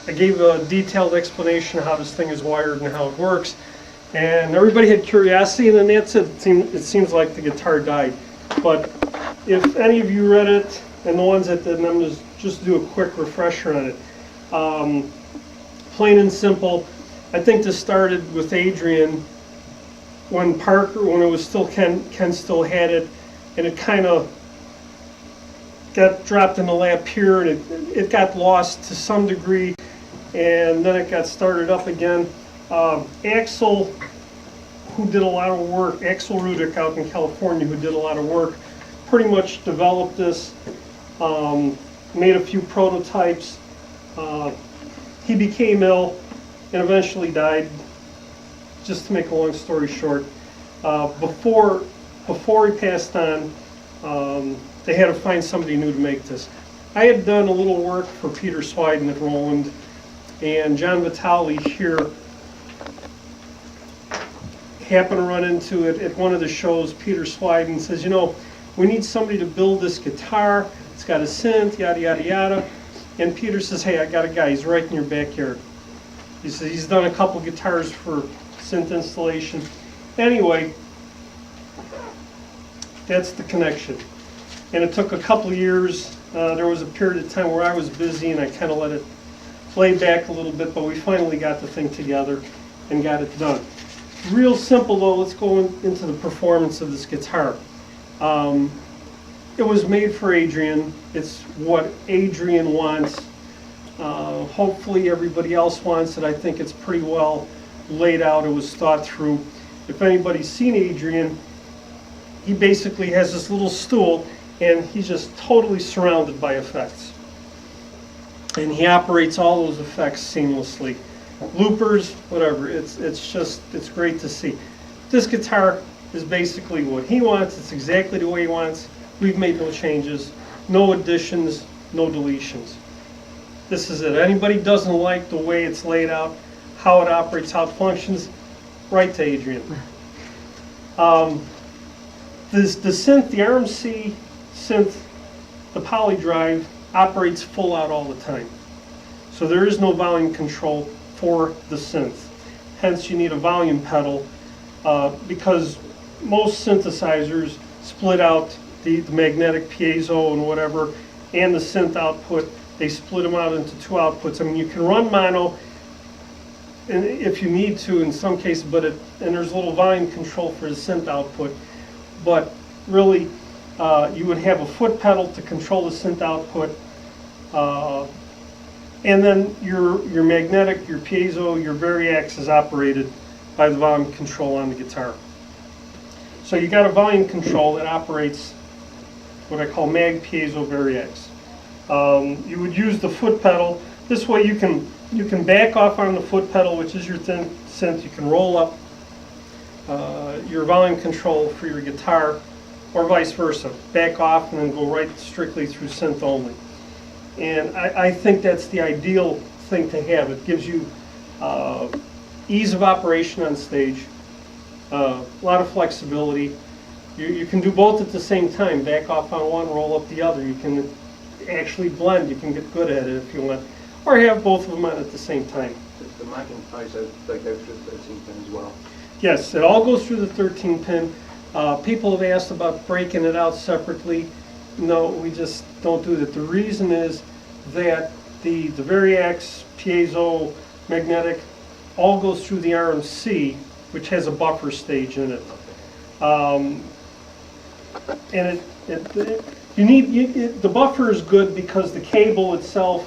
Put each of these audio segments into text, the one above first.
I gave a detailed explanation of how this thing is wired and how it works, and everybody had curiosity, and then that's it. It seems like the guitar died. But if any of you read it, and the ones that didn't, I'm going to just do a quick refresher on it. Plain and simple, I think this started with Adrian when it was still Ken still had it, and it kind of got dropped in the lap here, and it got lost to some degree, and then it got started up again. Axel, who did a lot of work, Axel Rudick out in California, who did a lot of work, pretty much developed this, made a few prototypes. He became ill and eventually died. Just to make a long story short, before he passed on, they had to find somebody new to make this. I had done a little work for Peter Swiden at Roland, and John Vitale here happened to run into it at one of the shows. Peter Swiden says, you know, we need somebody to build this guitar. It's got a synth, yada, yada, yada. And Peter says, hey, I got a guy. He's right in your backyard. He says he's done a couple guitars for synth installation. Anyway, that's the connection. And it took a couple of years. There was a period of time where I was busy and I kind of let it lay back a little bit, but we finally got the thing together and got it done. Real simple though, let's go into the performance of this guitar. It was made for Adrian. It's what Adrian wants. Hopefully everybody else wants it. I think it's pretty well laid out. It was thought through. If anybody's seen Adrian, he basically has this little stool and he's just totally surrounded by effects. And he operates all those effects seamlessly. Loopers, whatever, it's great to see. This guitar is basically what he wants. It's exactly the way he wants. We've made no changes, no additions, no deletions. This is it. Anybody doesn't like the way it's laid out, how it operates, how it functions, write to Adrian. The synth, the RMC synth, the poly drive operates full out all the time. So there is no volume control for the synth. Hence you need a volume pedal because most synthesizers split out the magnetic piezo and whatever and the synth output. They split them out into two outputs. I mean, you can run mono and if you need to in some cases, and there's a little volume control for the synth output, but really you would have a foot pedal to control the synth output, and then your magnetic, your piezo, your variax is operated by the volume control on the guitar. So you got a volume control that operates what I call mag piezo variax. You would use the foot pedal. This way you can back off on the foot pedal, which is your thin synth. You can roll up your volume control for your guitar, or vice versa. Back off and then go right strictly through synth only. And I think that's the ideal thing to have. It gives you ease of operation on stage, a lot of flexibility. You can do both at the same time. Back off on one, roll up the other. You can actually blend. You can get good at it if you want. Or have both of them on at the same time. The Macintosh, they go through the 13 pin as well. Yes, it all goes through the 13 pin. People have asked about breaking it out separately. No, we just don't do that. The reason is that the variax, piezo, magnetic, all goes through the RMC, which has a buffer stage in it. And the buffer is good because the cable itself,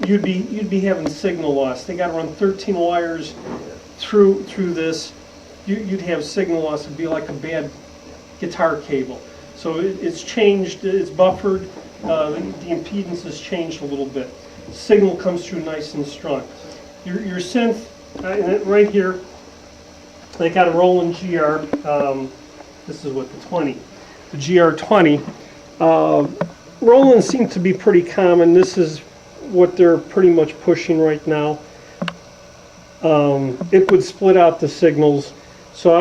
you'd be having signal loss. They got to run 13 wires through this. You'd have signal loss. It'd be like a bad guitar cable. So it's changed. It's buffered. The impedance has changed a little bit. Signal comes through nice and strong. Your synth right here. They got a Roland GR. This is what the 20. The GR20. Roland seemed to be pretty common. This is what they're pretty much pushing right now. It would split out the signals. So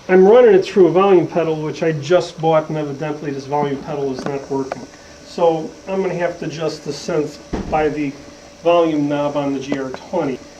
I'm running it through a volume pedal, which I just bought, and evidently this volume pedal is not working. So I'm going to have to adjust the synth by the volume knob on the GR20.